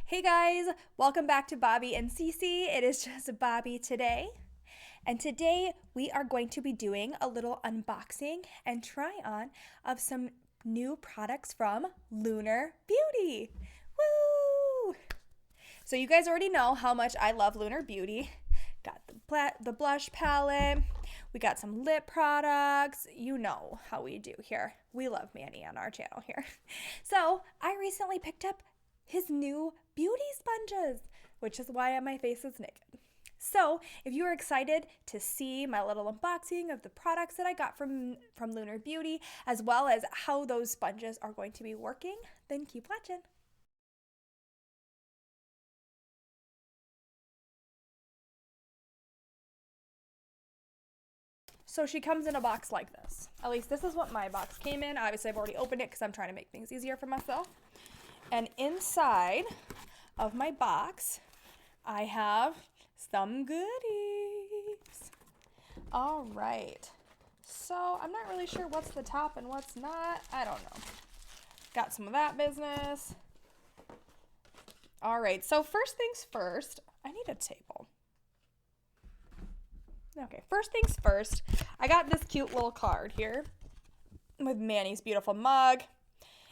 Hey guys, welcome back to Bobbie and Cece. It is just Bobbie today. And today we are going to be doing a little unboxing and try on of some new products from Lunar Beauty. Woo! So you guys already know how much I love Lunar Beauty. Got the blush palette. We got some lip products. You know how we do here. We love Manny on our channel here. So I recently picked up his new beauty sponges, which is why my face is naked. So if you are excited to see my little unboxing of the products that I got from Lunar Beauty, as well as how those sponges are going to be working, then keep watching. So she comes in a box like this. At least this is what my box came in. Obviously I've already opened it because I'm trying to make things easier for myself. And inside of my box, I have some goodies. All right. So I'm not really sure what's the top and what's not. I don't know. Got some of that business. All right. So first things first, I need a table. Okay. First things first, I got this cute little card here with Manny's beautiful mug.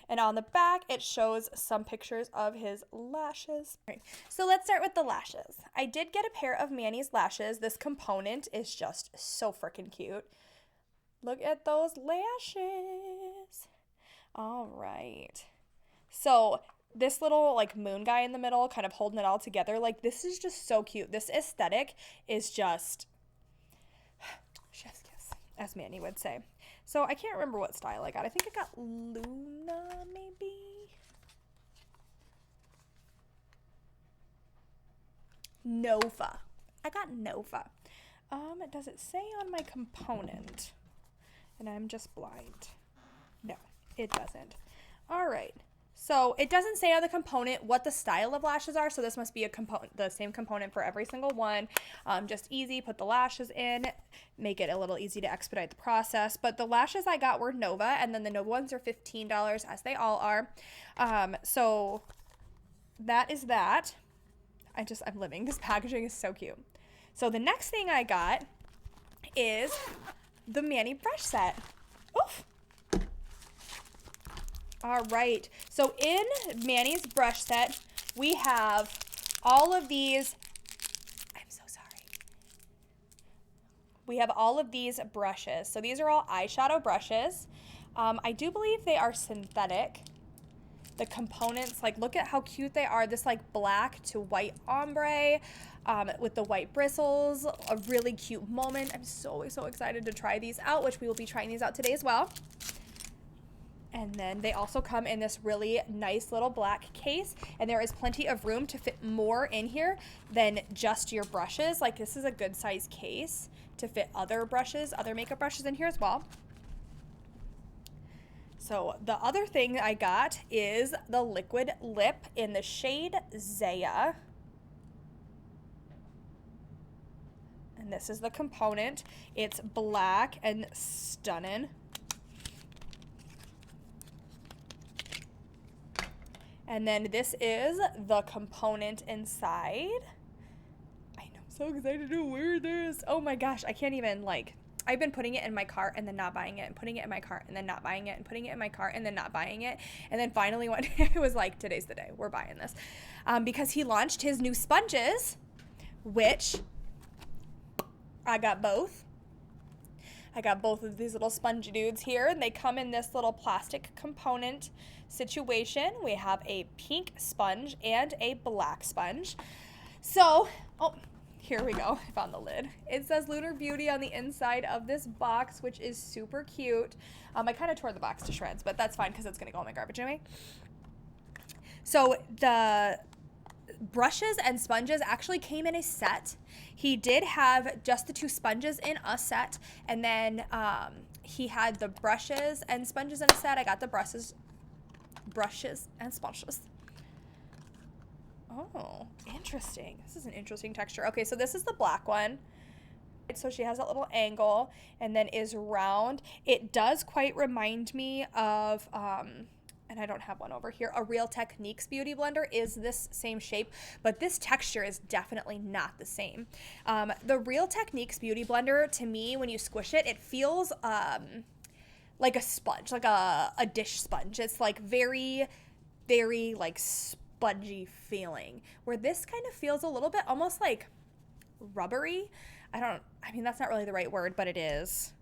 And on the back, it shows some pictures of his lashes. Right. So let's start with the lashes. I did get a pair of Manny's lashes. This component is just so freaking cute. Look at those lashes. All right. So this little like moon guy in the middle, kind of holding it all together. Like this is just so cute. This aesthetic is just chef's kiss, as Manny would say. So I can't remember what style I got. I think I got Luna, maybe? Nova. I got Nova. Does it say on my component? And I'm just blind. No, it doesn't. All right. So it doesn't say on the component what the style of lashes are, so this must be the same component for every single one. Just easy, put the lashes in, make it a little easy to expedite the process. But the lashes I got were Nova, and then the Nova ones are $15, as they all are. So that is that. I'm living. This packaging is so cute. So the next thing I got is the Manny brush set. Oof. All right, so in Manny's brush set, we have all of these, I'm so sorry. We have all of these brushes. So these are all eyeshadow brushes. I do believe they are synthetic. The components, like look at how cute they are. This like black to white ombre with the white bristles, a really cute moment. I'm so excited to try these out, which we will be trying these out today as well. And then they also come in this really nice little black case, and there is plenty of room to fit more in here than just your brushes. Like this is a good size case to fit other brushes, other makeup brushes in here as well. So the other thing I got is the liquid lip in the shade Zaya. And this is the component. It's black and stunning. And then this is the component inside. I know, I'm so excited to wear this. Oh my gosh, I can't even I've been putting it in my cart and then not buying it, and putting it in my cart and then not buying it, and putting it in my cart and then not buying it. And then finally one day I was like, today's the day, we're buying this. Because he launched his new sponges, which I got both. I got both of these little spongy dudes here, and they come in this little plastic component situation. We have a pink sponge and a black sponge. So, oh, here we go. I found the lid. It says Lunar Beauty on the inside of this box, which is super cute. I kind of tore the box to shreds, but that's fine because it's going to go in my garbage anyway. So the brushes and sponges actually came in a set. He did have just the two sponges in a set, and then he had the brushes and sponges in a set. I got the brushes and sponges. Oh, interesting. This is an interesting texture. Okay, so this is the black one. So she has that little angle and then is round. It does quite remind me of and I don't have one over here, a Real Techniques beauty blender is this same shape, but this texture is definitely not the same. The Real Techniques beauty blender, to me, when you squish it, it feels like a sponge, like a dish sponge. It's like very, very like spongy feeling, where this kind of feels a little bit almost like rubbery. I mean, that's not really the right word, but it is.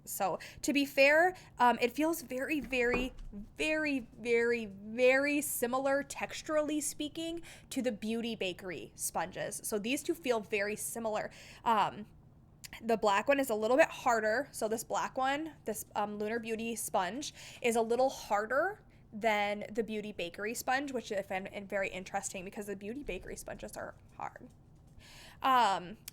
So to be fair, it feels very, very, very, very, very similar texturally speaking to the Beauty Bakery sponges. So these two feel very similar. The black one is a little bit harder. So this black one, this Lunar Beauty sponge, is a little harder than the Beauty Bakery sponge, which I find very interesting because the Beauty Bakery sponges are hard.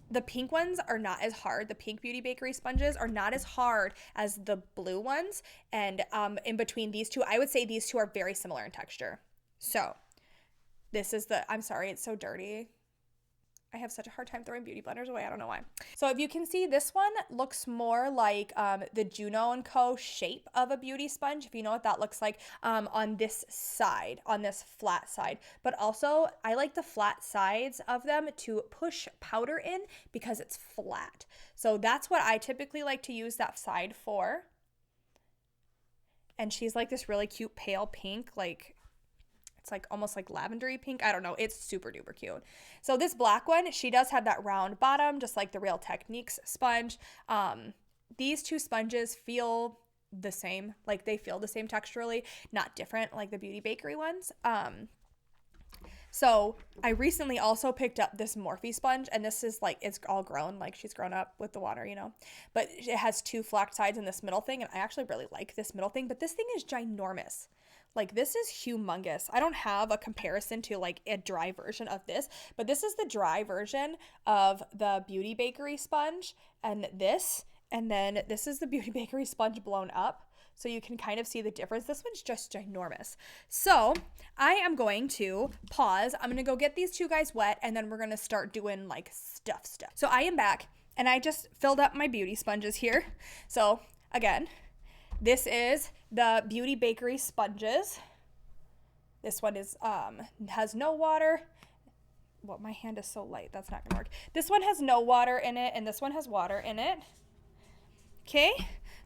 The pink ones are not as hard. The pink Beauty Bakery sponges are not as hard as the blue ones. And in between these two, I would say these two are very similar in texture. So this is I'm sorry, it's so dirty. I have such a hard time throwing beauty blenders away. I don't know why. So if you can see, this one looks more like the Juno & Co. shape of a beauty sponge, if you know what that looks like, on this side, on this flat side. But also, I like the flat sides of them to push powder in because it's flat. So that's what I typically like to use that side for. And she's like this really cute pale pink, like it's like almost like lavendery pink. I don't know. It's super duper cute. So this black one, she does have that round bottom, just like the Real Techniques sponge. These two sponges feel the same. Like they feel the same texturally, not different like the Beauty Bakery ones. So I recently also picked up this Morphe sponge, and this is like, it's all grown, like she's grown up with the water, you know, but it has two flat sides in this middle thing. And I actually really like this middle thing, but this thing is ginormous. Like this is humongous. I don't have a comparison to like a dry version of this, but this is the dry version of the Beauty Bakery sponge, and then this is the Beauty Bakery sponge blown up. So you can kind of see the difference. This one's just ginormous. So I am going to pause. I'm going to go get these two guys wet, and then we're going to start doing like stuff. So I am back, and I just filled up my beauty sponges here. So again, this is the Beauty Bakery sponges. This one is has no water. Well, my hand is so light, that's not gonna work. This one has no water in it, and this one has water in it. Okay,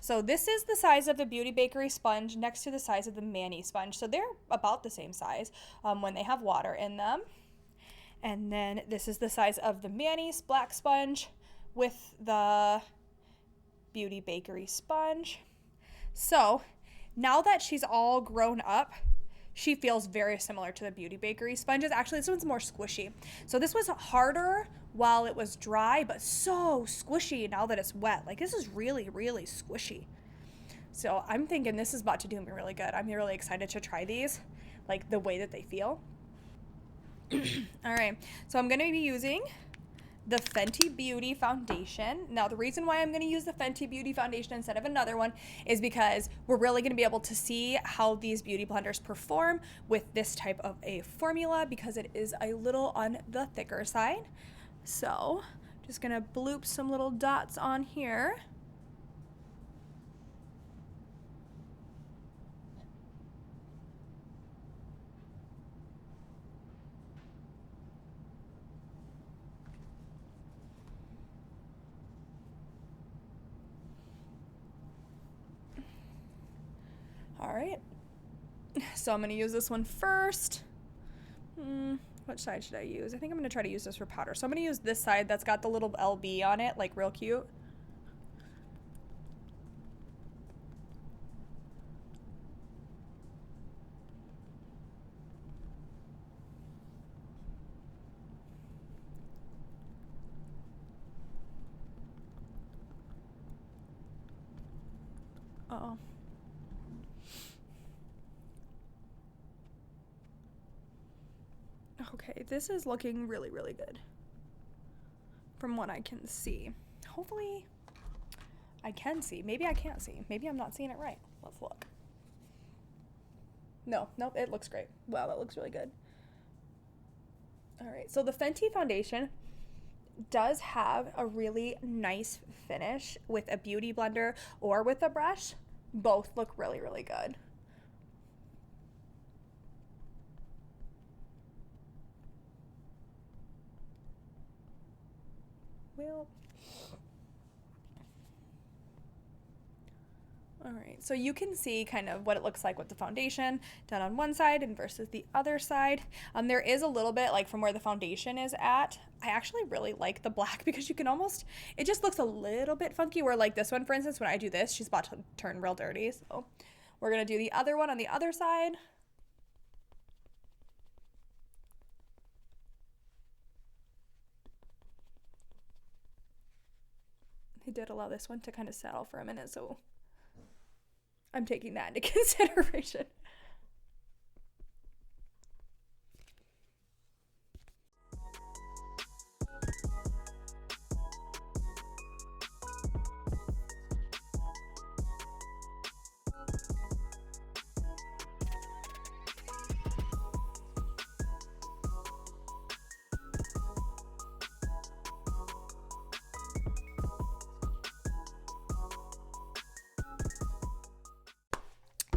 so this is the size of the Beauty Bakery sponge next to the size of the Manny sponge. So they're about the same size when they have water in them. And then this is the size of the Manny's black sponge with the Beauty Bakery sponge. So now that she's all grown up, she feels very similar to the Beauty Bakery sponges. Actually, this one's more squishy. So this was harder while it was dry, but so squishy now that it's wet. Like this is really, really squishy. So I'm thinking this is about to do me really good. I'm really excited to try these, like the way that they feel. All right, so I'm gonna be using the Fenty Beauty foundation. Now, the reason why I'm going to use the Fenty Beauty foundation instead of another one is because we're really going to be able to see how these beauty blenders perform with this type of a formula, because it is a little on the thicker side. So, just going to bloop some little dots on here. All right, so I'm going to use this one first. Which side should I use? I think I'm going to try to use this for powder. So I'm going to use this side that's got the little LB on it, like real cute. Uh-oh. Okay, this is looking really, really good from what I can see. Hopefully I can see. Maybe I can't see. Maybe I'm not seeing it right. Let's look. Nope, it looks great. Wow, that looks really good. All right, so the Fenty foundation does have a really nice finish with a beauty blender or with a brush. Both look really, really good. well. All right, so you can see kind of what it looks like with the foundation done on one side and versus the other side. There is a little bit like from where the foundation is at. I actually really like the black because you can almost, it just looks a little bit funky where like this one, for instance, when I do this, she's about to turn real dirty. So we're gonna do the other one on the other side. I did allow this one to kind of settle for a minute, so I'm taking that into consideration.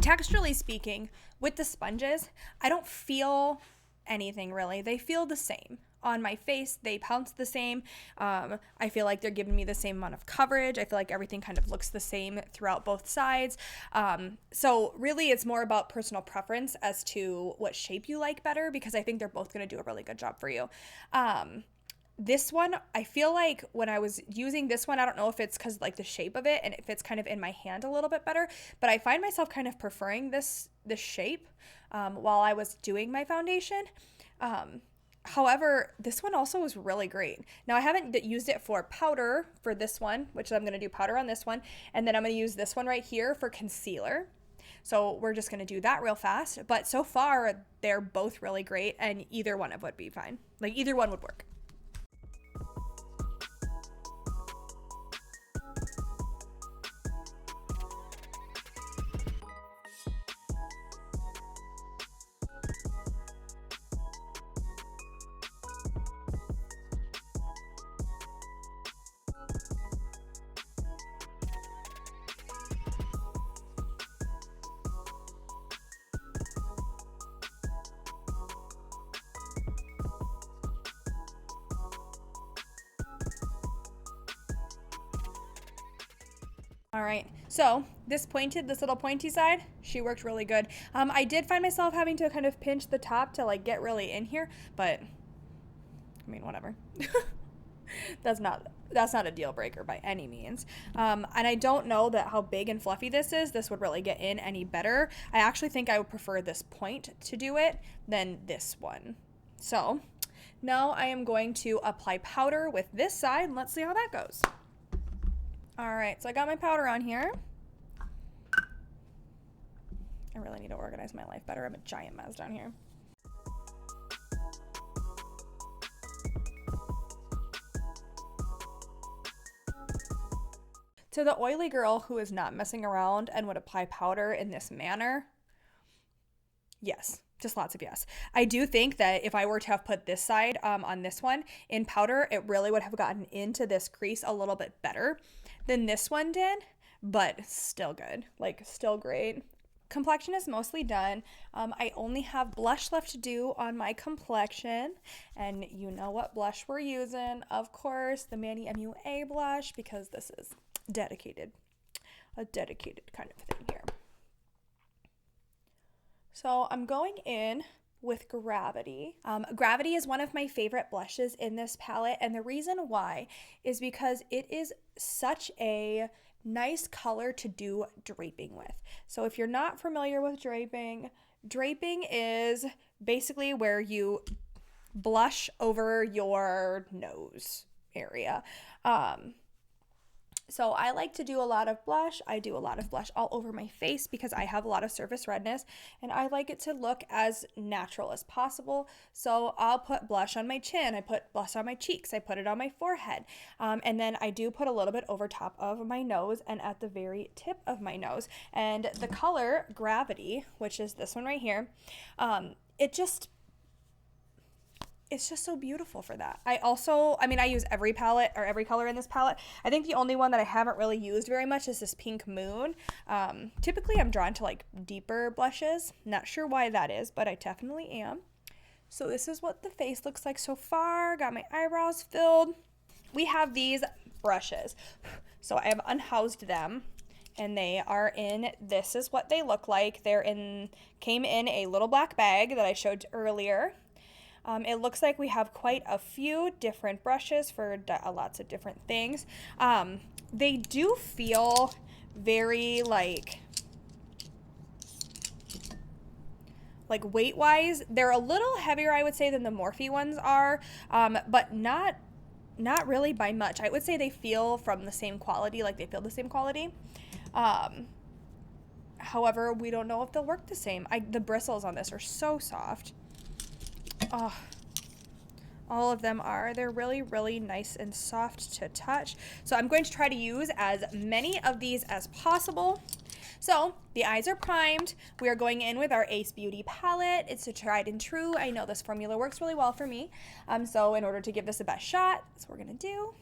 Texturally speaking, with the sponges, I don't feel anything really. They feel the same. On my face, they pounce the same. I feel like they're giving me the same amount of coverage. I feel like everything kind of looks the same throughout both sides. So really it's more about personal preference as to what shape you like better, because I think they're both going to do a really good job for you. This one, I feel like when I was using this one, I don't know if it's because like the shape of it and it fits kind of in my hand a little bit better, but I find myself kind of preferring this shape while I was doing my foundation. However, this one also was really great. Now I haven't used it for powder for this one, which I'm going to do powder on this one, and then I'm going to use this one right here for concealer. So we're just going to do that real fast, but so far they're both really great and either one of would be fine. Like either one would work. All right, so this little pointy side, she worked really good. I did find myself having to kind of pinch the top to like get really in here, but I mean, whatever. That's not a deal breaker by any means. And I don't know that how big and fluffy this would really get in any better. I actually think I would prefer this point to do it than this one. So now I am going to apply powder with this side, and let's see how that goes. All right, so I got my powder on here. I really need to organize my life better. I'm a giant mess down here. To the oily girl who is not messing around and would apply powder in this manner, yes. Just lots of yes. I do think that if I were to have put this side on this one in powder, it really would have gotten into this crease a little bit better than this one did, but still good, like still great. Complexion is mostly done. I only have blush left to do on my complexion, and you know what blush we're using, of course, the MannyMUA blush, because this is a dedicated kind of thing here. So I'm going in with Gravity. Gravity is one of my favorite blushes in this palette, and the reason why is because it is such a nice color to do draping with. So if you're not familiar with draping is basically where you blush over your nose area. So I like to do a lot of blush. I do a lot of blush all over my face because I have a lot of surface redness and I like it to look as natural as possible. So I'll put blush on my chin. I put blush on my cheeks. I put it on my forehead. And then I do put a little bit over top of my nose and at the very tip of my nose. And the color Gravity, which is this one right here, it's just so beautiful for that. I use every palette or every color in this palette. I think the only one that I haven't really used very much is this Pink Moon. Typically I'm drawn to like deeper blushes. Not sure why that is, but I definitely am. So this is what the face looks like so far. Got my eyebrows filled. we have these brushes. So I have unhoused them, and they are in, this is what they look like. Came in a little black bag that I showed earlier. It looks like we have quite a few different brushes for lots of different things. They do feel very like weight-wise, they're a little heavier, I would say, than the Morphe ones are, but not really by much. I would say they feel from the same quality, like they feel the same quality. However, we don't know if they'll work the same. The bristles on this are so soft. Oh, all of them are. They're really, really nice and soft to touch. So I'm going to try to use as many of these as possible. So the eyes are primed. We are going in with our Ace Beauty palette. It's a tried and true. I know this formula works really well for me. So in order to give this the best shot, that's what we're gonna do.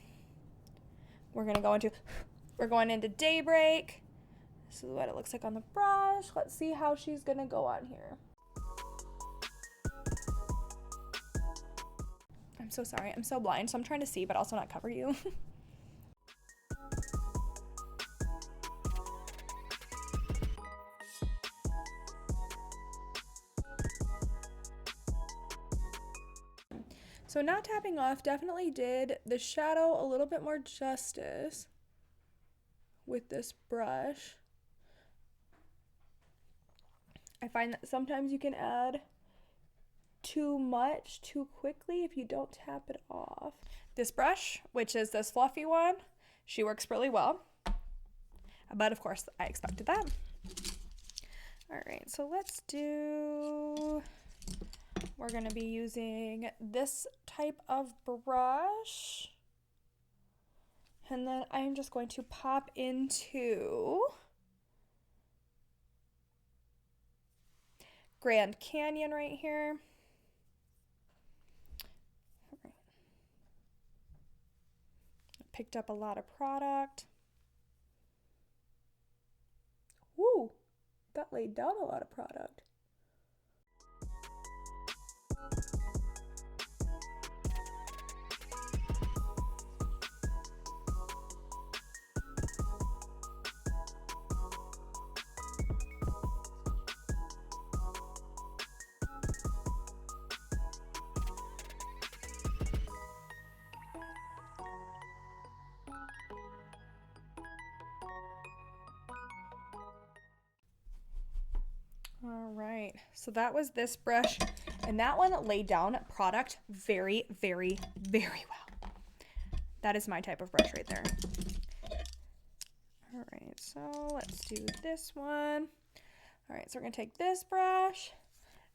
We're going into Daybreak. This is what it looks like on the brush. Let's see how she's gonna go on here. I'm so sorry, I'm so blind, so I'm trying to see, but also not cover you. So not tapping off definitely did the shadow a little bit more justice with this brush. I find that sometimes you can add too much too quickly if you don't tap it off. This brush, which is this fluffy one, she works really well. But of course, I expected that. All right, so we're gonna be using this type of brush. And then I'm just going to pop into Grand Canyon right here. Picked up a lot of product. Woo, that laid down a lot of product. All right, so that was this brush, and that one laid down product very, very, very well. That is my type of brush right there. All right, so let's do this one. All right, so we're gonna take this brush,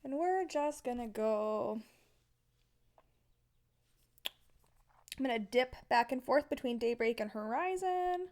and we're just gonna go, I'm gonna dip back and forth between Daybreak and Horizon.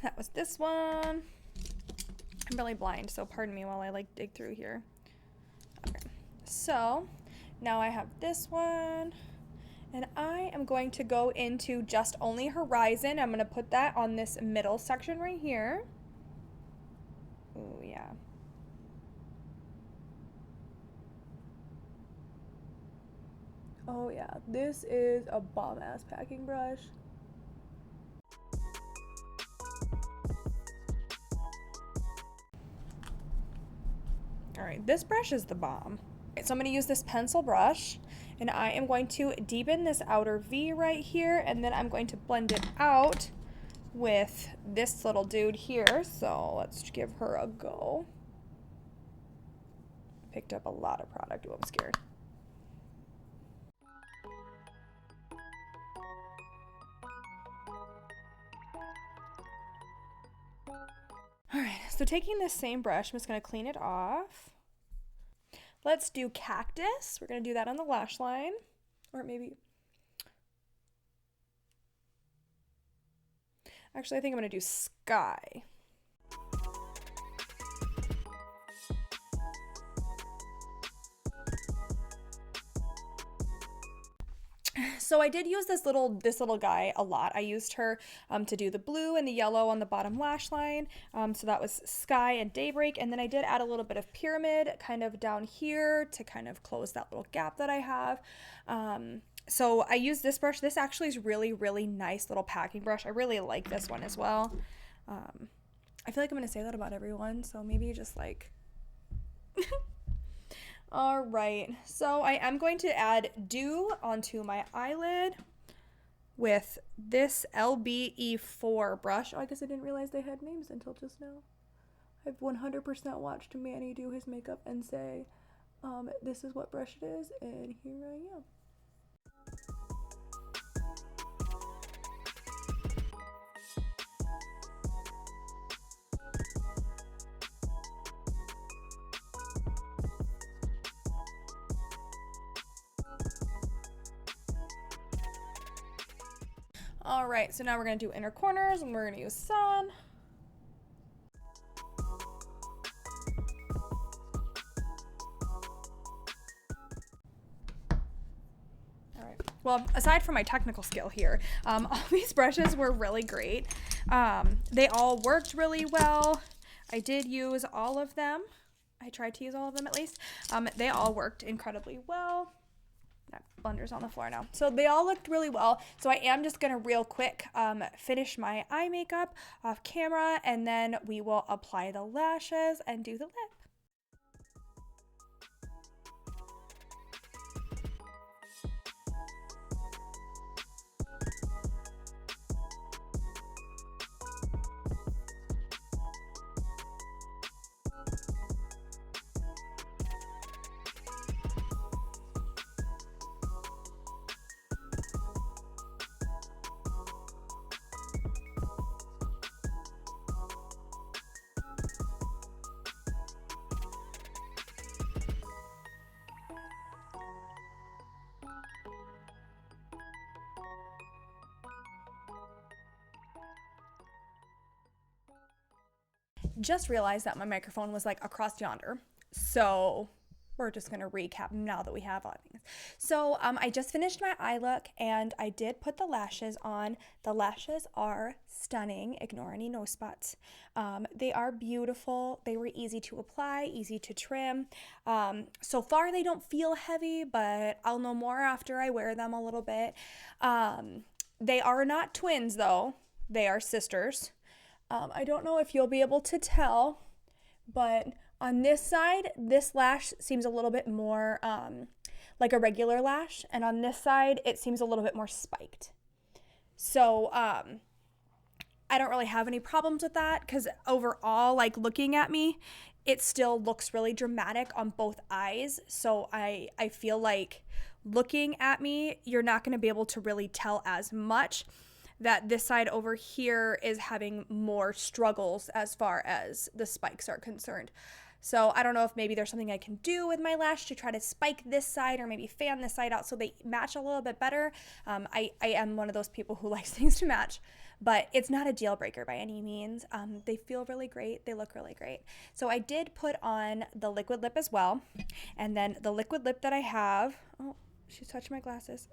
That was this one. I'm really blind, so pardon me while I like dig through here. Okay. So now I have this one, and I am going to go into just only Horizon. I'm going to put that on this middle section right here. Oh yeah. Oh yeah, this is a bomb-ass packing brush. All right, this brush is the bomb. Okay, so I'm gonna use this pencil brush, and I am going to deepen this outer V right here, and then I'm going to blend it out with this little dude here. So let's give her a go. Picked up a lot of product. Oh, I'm scared. All right, so taking this same brush, I'm just gonna clean it off. Let's do Cactus. We're gonna do that on the lash line, or maybe, actually I think I'm gonna do Sky. So I did use this little guy a lot. I used her to do the blue and the yellow on the bottom lash line. So that was Sky and Daybreak. And then I did add a little bit of Pyramid kind of down here to kind of close that little gap that I have. So I used this brush. This actually is really, really nice little packing brush. I really like this one as well. I feel like I'm going to say that about everyone. So maybe just like... All right, so I am going to add Dew onto my eyelid with this LBE4 brush. Oh, I guess I didn't realize they had names until just now. I've 100% watched Manny do his makeup and say, this is what brush it is, and here I am. All right, so now we're gonna do inner corners and we're gonna use Sun. All right, well, aside from my technical skill here, all these brushes were really great. They all worked really well. I did use all of them. I tried to use all of them at least. They all worked incredibly well. That blender's on the floor now. So they all looked really well. So I am just gonna real quick finish my eye makeup off camera, and then we will apply the lashes and do the lip. Just realized that my microphone was like across yonder, so we're just gonna recap now that we have all things. So I just finished my eye look and I did put the lashes on. The lashes are stunning. Ignore any nose spots. They are beautiful. They were easy to apply, easy to trim. So far they don't feel heavy, but I'll know more after I wear them a little bit. They are not twins though. They are sisters. I don't know if you'll be able to tell, but on this side, this lash seems a little bit more like a regular lash, and on this side, it seems a little bit more spiked. So I don't really have any problems with that, because overall, like looking at me, it still looks really dramatic on both eyes. So I feel like looking at me, you're not going to be able to really tell as much that this side over here is having more struggles as far as the spikes are concerned. So I don't know if maybe there's something I can do with my lash to try to spike this side or maybe fan this side out so they match a little bit better. I am one of those people who likes things to match, but it's not a deal breaker by any means. They feel really great. They look really great. So I did put on the liquid lip as well. And then the liquid lip that I have, oh, she's touching my glasses.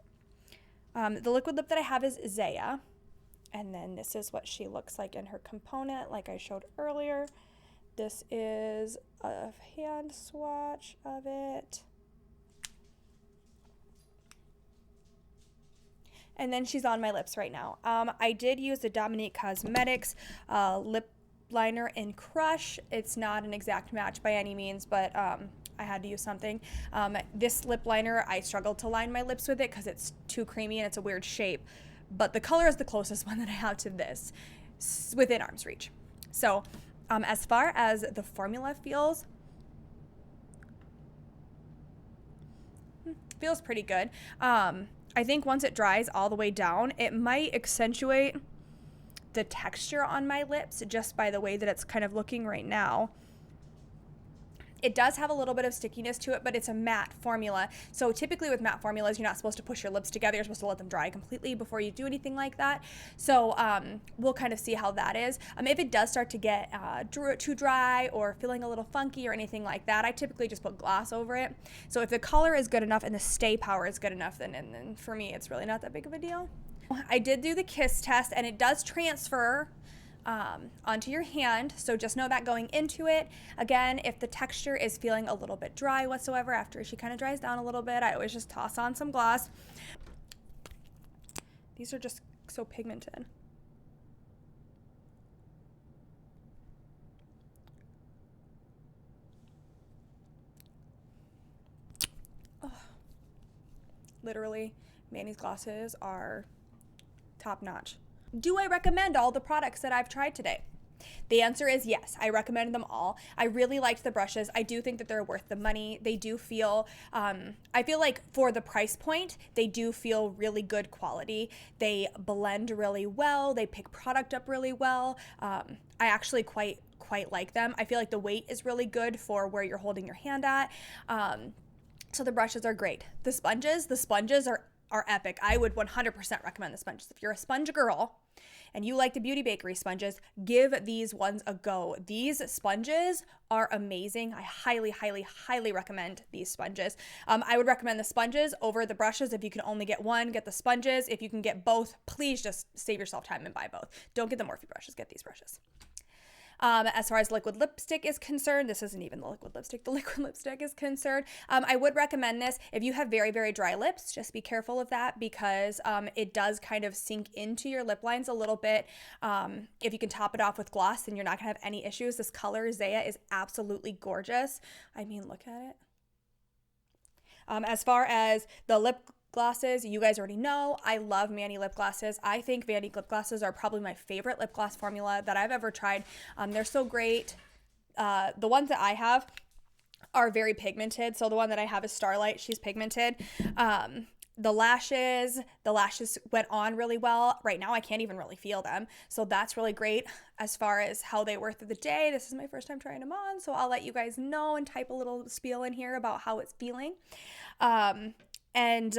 The liquid lip that I have is Zaya. And then this is what she looks like in her component, like I showed earlier. This is a hand swatch of it. And then she's on my lips right now. I did use the Dominique Cosmetics lip liner in Crush. It's not an exact match by any means, but I had to use something. This lip liner, I struggled to line my lips with it because it's too creamy and it's a weird shape. But the color is the closest one that I have to this, within arm's reach. So as far as the formula feels pretty good. I think once it dries all the way down, it might accentuate the texture on my lips just by the way that it's kind of looking right now. It does have a little bit of stickiness to it, but it's a matte formula. So typically with matte formulas, you're not supposed to push your lips together. You're supposed to let them dry completely before you do anything like that. So we'll kind of see how that is. If it does start to get too dry or feeling a little funky or anything like that, I typically just put gloss over it. So if the color is good enough and the stay power is good enough, then for me, it's really not that big of a deal. I did do the kiss test, and it does transfer onto your hand, so just know that going into it. Again, if the texture is feeling a little bit dry whatsoever after she kind of dries down a little bit, I always just toss on some gloss. These are just so pigmented. Oh. Literally, Manny's glosses are top notch. Do I recommend all the products that I've tried today? The answer is yes. I recommend them all. I really liked the brushes. I do think that they're worth the money. They do feel, I feel like for the price point, they do feel really good quality. They blend really well. They pick product up really well. I actually quite like them. I feel like the weight is really good for where you're holding your hand at. So the brushes are great. The sponges are epic. I would 100% recommend the sponges. If you're a sponge girl and you like the Beauty Bakery sponges, give these ones a go. These sponges are amazing. I highly, highly, highly recommend these sponges. I would recommend the sponges over the brushes. If you can only get one, get the sponges. If you can get both, please just save yourself time and buy both. Don't get the Morphe brushes, get these brushes. As far as liquid lipstick is concerned, this isn't even the liquid lipstick is concerned. I would recommend this if you have very, very dry lips. Just be careful of that because it does kind of sink into your lip lines a little bit. If you can top it off with gloss, then you're not gonna have any issues. This color Zaya is absolutely gorgeous. I mean, look at it. As far as the lip glosses, you guys already know I love Manny lip glosses. I think Manny lip glosses are probably my favorite lip gloss formula that I've ever tried. They're so great. The ones that I have are very pigmented. So the one that I have is Starlight. She's pigmented. The lashes went on really well. Right now I can't even really feel them. So that's really great. As far as how they were through the day, this is my first time trying them on. So I'll let you guys know and type a little spiel in here about how it's feeling. And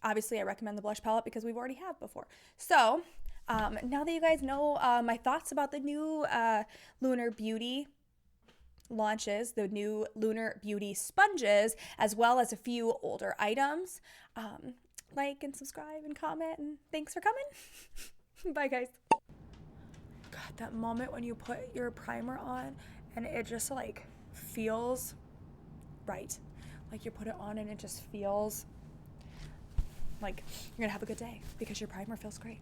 obviously I recommend the blush palette because we've already had before. So now that you guys know my thoughts about the new Lunar Beauty launches, the new Lunar Beauty sponges, as well as a few older items, like and subscribe and comment, and thanks for coming. Bye guys. God, that moment when you put your primer on and it just like feels right. Like you put it on and it just feels like you're gonna have a good day because your primer feels great.